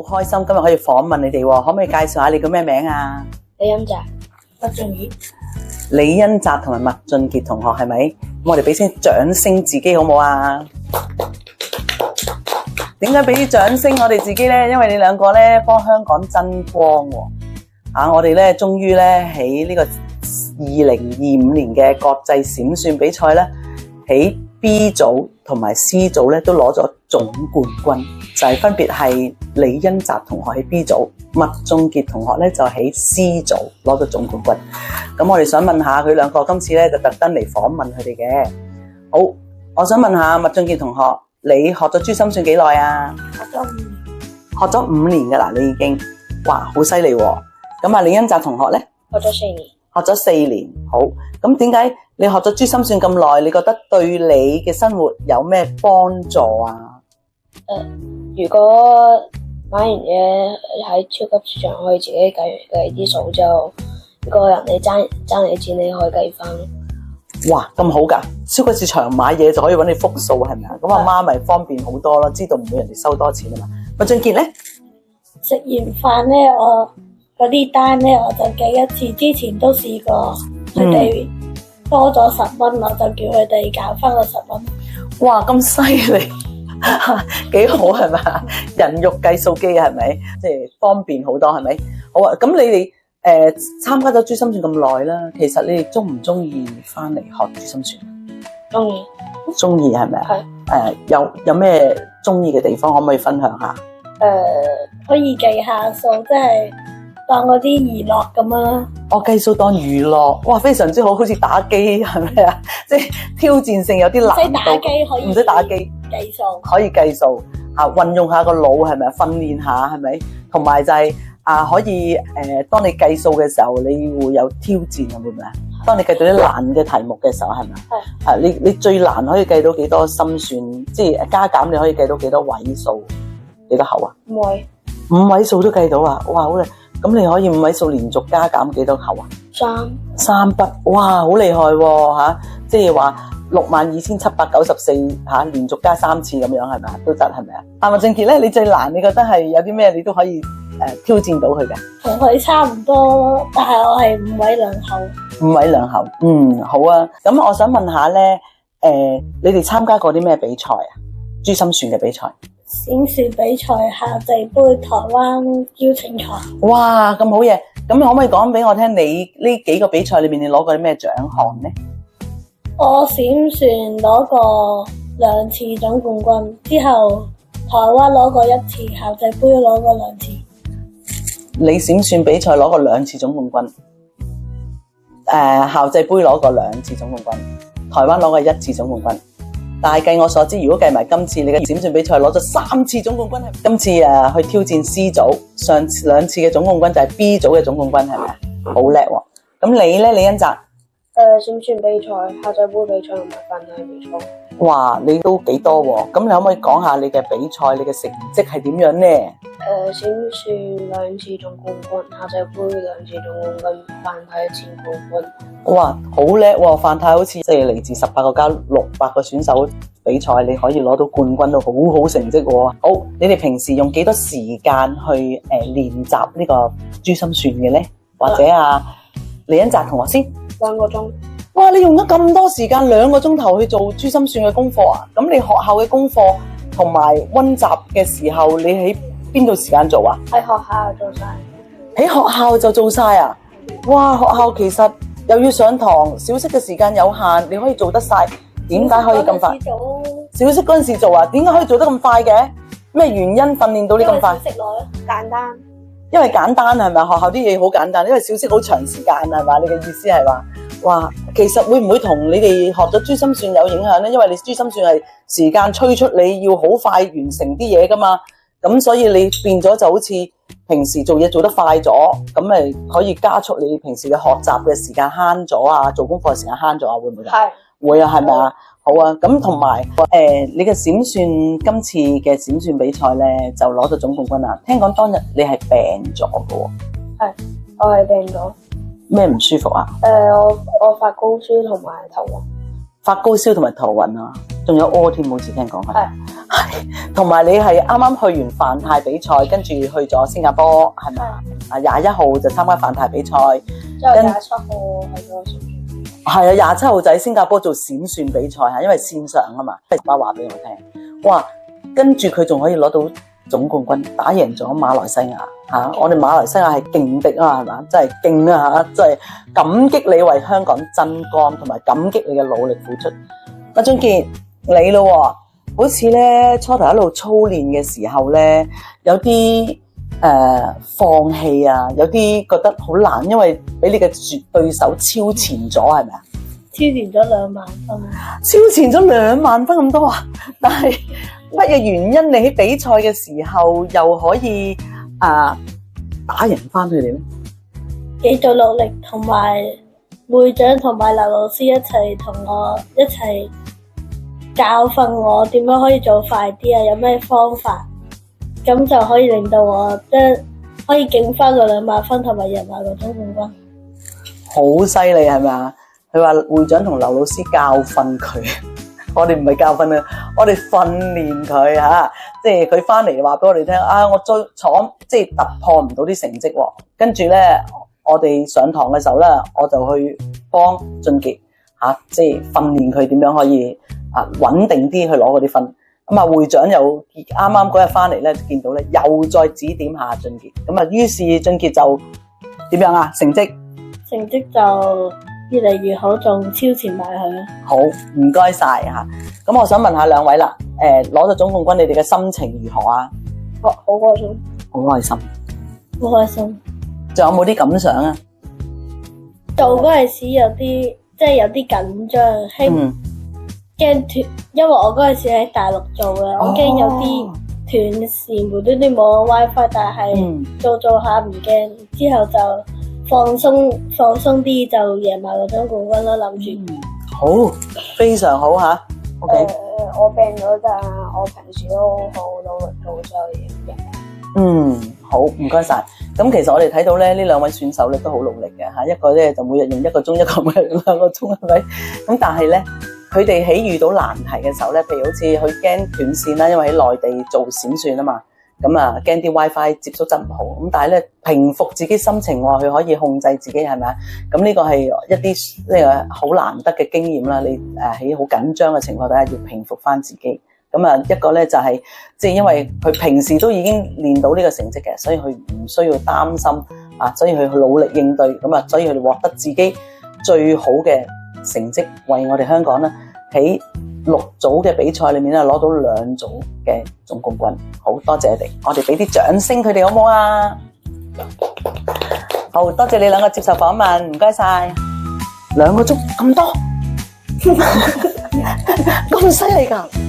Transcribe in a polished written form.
開心今日可以訪問你哋喎，可唔可以介紹下你叫咩名啊？李恩澤、麥俊傑、李恩澤同埋麥俊傑同學係咪？咁我哋俾聲掌聲自己好冇啊？點解俾啲掌聲我哋自己咧？因為你兩個咧幫香港爭光喎。我哋咧終於咧喺呢個2025年嘅國際閃算比賽咧，喺 B 組同埋 C 組咧都攞咗總冠軍，就係分別係李恩澤同學喺 B 組，麥俊傑同學咧就喺 C 組攞咗總冠軍。咁我哋想問下佢兩個今次咧就特登嚟訪問佢哋嘅。好，我想問下麥俊傑同學，你學咗珠心算幾耐啊？學咗5年㗎啦，你已經，哇，好犀利喎！咁啊，李恩澤同學咧？學咗4年。學咗4年，好。咁點解你學咗珠心算咁耐？你覺得對你嘅生活有咩幫助啊？如果買完嘢喺超級市場可以自己計啲數之後，如果人哋爭你錢，你可以計翻。哇，咁好㗎！超級市場買嘢就可以揾你複數，係咪啊？咁阿媽咪方便好多咯，知道唔會人哋收多錢啊嘛。麥俊傑咧？食完飯咧，我嗰啲單咧我就計一次，之前都試過，佢哋多咗10蚊，我就叫佢哋減翻個10蚊。哇，咁犀利，幾好係咪？人肉計數機係咪？即係方便好多係咪？好啊，咁你哋參加咗珠心算咁耐啦，其實你哋中唔中意翻嚟學珠心算？中意。中意係咪啊？係。有咩中意嘅地方可唔可以分享下？可以計下數，即係當嗰啲娛樂咁樣啦。我計數當娛樂，哇，非常之好，好似打機係咪啊？即係挑戰性有啲難度。唔使打機可以。唔使打機。計數。可以計數運用下個腦係咪啊？訓練下係咪？同埋就係可以當你計數嘅時候，你會有挑戰啊？會唔會啊？當你計到啲難嘅題目嘅時候係咪啊？係。你最難可以計到幾多心算？即係加減你可以計到幾多位數？幾多口啊？5位。5位數都計到啊！哇，好厲害！咁你可以5位數連續加減幾多口啊？3筆，哇，好厲害喎！即係話62,794連續加3次咁樣係咪啊？都得係咪啊？麥俊傑咧，你最難你覺得係有啲咩你都可以挑戰到佢嘅？同佢差唔多，但係我係5位2口。5位2口，好啊！咁我想問下咧，你哋參加過啲咩比賽啊？珠心算嘅比賽？閃算比賽、校際杯、台灣邀請賽。哇，咁好嘢！咁可唔可以講俾我聽，你呢幾個比賽裏面你攞過啲咩獎項呢？我閃算攞過2次總冠軍，之後台灣攞過1次，校際杯攞過2次。你閃算比賽攞過2次總冠軍，校際杯攞過2次總冠軍，台灣攞過1次總冠軍。但係計我所知，如果計埋今次你嘅閃算比賽攞咗3次總冠軍，今次去挑戰 C 組，上2次嘅總冠軍就係 B 組嘅總冠軍，係咪啊？好叻喎！咁你咧，李恩澤？閃算比賽、校際杯比賽同埋繁體比賽。哇，你都幾多喎？咁你可唔可以講下你嘅比賽，你嘅成績係點樣呢？閃算2次總冠軍，校際杯2次總冠軍，繁體1次冠軍。哇，好叻喎！繁體好似即係嚟自18個加600個選手比賽，你可以攞到冠軍都好好成績喎。好，你哋平時用幾多時間去練習呢個珠心算嘅咧？或者李恩澤同學先2個鐘。哇！你用咗咁多時間2個鐘頭去做珠心算嘅功課啊？咁你學校嘅功課同埋溫習嘅時候，你喺邊度時間做啊？喺學校做晒。喺學校就做晒啊？哇！學校其實又要上堂，小息嘅時間有限，你可以做得晒，點解可以咁快？小息嗰陣時做啊？點解可以做得咁快嘅？咩原因訓練到你咁快？小息耐，簡單。因為簡單係咪？學校啲嘢好簡單，因為小息好長時間係嘛？你嘅意思係話，哇，其實會唔會同你哋學咗珠心算有影響咧？因為你珠心算係時間催促你要好快完成啲嘢噶嘛，咁所以你變咗就好似平時做嘢做得快咗，咁咪可以加速你平時嘅學習嘅時間慳咗啊，做功課嘅時間慳咗啊，會唔會啊？係。會啊，係咪啊？好啊，咁同埋你嘅閃算今次嘅閃算比賽咧就攞到總冠軍啦。聽講當日你係病咗嘅喎。係，我係病咗。咩唔舒服啊？我發高燒同埋頭暈。發高燒同埋頭暈啊？仲有屙添，好似聽講係。係同埋你係啱啱去完泛泰比賽，跟住去咗新加坡係咪啊？21號就參加泛泰比賽，之後27號係個選選。係啊，27號就喺新加坡做閃算比賽嚇，因為線上啊嘛。爸話俾我聽，哇！跟住佢仲可以攞到總冠軍，打贏咗馬來西亞嚇。我哋馬來西亞係勁敵啊，係嘛？真係勁啊嚇！真係感激你為香港爭光，同埋感激你嘅努力付出。阿俊傑你咯喎！好似咧初頭一路操練嘅時候咧，有啲放棄啊，有啲覺得好難，因為俾你嘅對手超前咗，係咪啊？超前咗2萬分，超前咗2萬分咁多啊！但係乜嘢原因你喺比賽嘅時候又可以打贏翻佢哋咧？幾度努力，同埋會長同埋劉老師一齊同我一齊教訓我點樣可以做快啲啊，有咩方法，咁就可以令到我可以勁翻個2萬分，同埋贏埋個總冠軍。好犀利係咪啊？佢話會長同劉老師教訓佢，我哋唔係教訓佢，我哋訓練佢嚇，即係佢翻嚟話俾我哋聽我即係突破唔到啲成績喎。跟住咧，我哋上堂嘅時候咧，我就去幫俊傑即係訓練佢點樣可以穩定啲去攞嗰啲分。咁啊，會長又啱啱嗰日翻嚟咧，見到咧又再指點下俊傑。咁啊，於是俊傑就點樣啊？成績就越嚟越好，仲超前埋佢。好，唔該晒嚇。咁我想問下兩位啦，攞咗總冠軍，你哋嘅心情如何啊？好開心，好開心，好開心。仲有冇啲感想啊？做嗰陣時有啲緊張，驚斷，因為我嗰陣時喺大陸做嘅，我驚有啲斷線，無端端冇 WiFi， 但係做下唔驚，之後就放鬆啲就贏埋個總冠軍啦，諗住。好，非常好嚇。OK。我病咗，但我平時都好努力做就贏。好，唔該晒。咁其實我哋睇到咧，呢兩位選手咧都好努力嘅嚇，一個咧就每日用1個鐘，一個每日用2個鐘，係咪？咁但係咧，佢哋喺遇到難題嘅時候咧，譬如好似佢驚斷線啦，因為喺內地做閃算啊嘛。咁啊，驚啲 WiFi 接觸得唔好，咁但係咧平復自己心情喎，佢可以控制自己係咪啊？咁呢個係一啲呢個好難得嘅經驗啦。你喺好緊張嘅情況底下要平復翻自己。咁啊，一個咧就係即係因為佢平時都已經練到呢個成績嘅，所以佢唔需要擔心所以佢去努力應對。咁啊，所以佢哋獲得自己最好嘅成績，為我哋香港咧喺6組嘅比賽裏面咧攞到2組嘅總冠軍，好多謝你哋，我哋俾啲掌聲佢哋好唔好啊？好多謝你兩個接受訪問，唔該晒。2個鐘咁多，咁犀利㗎！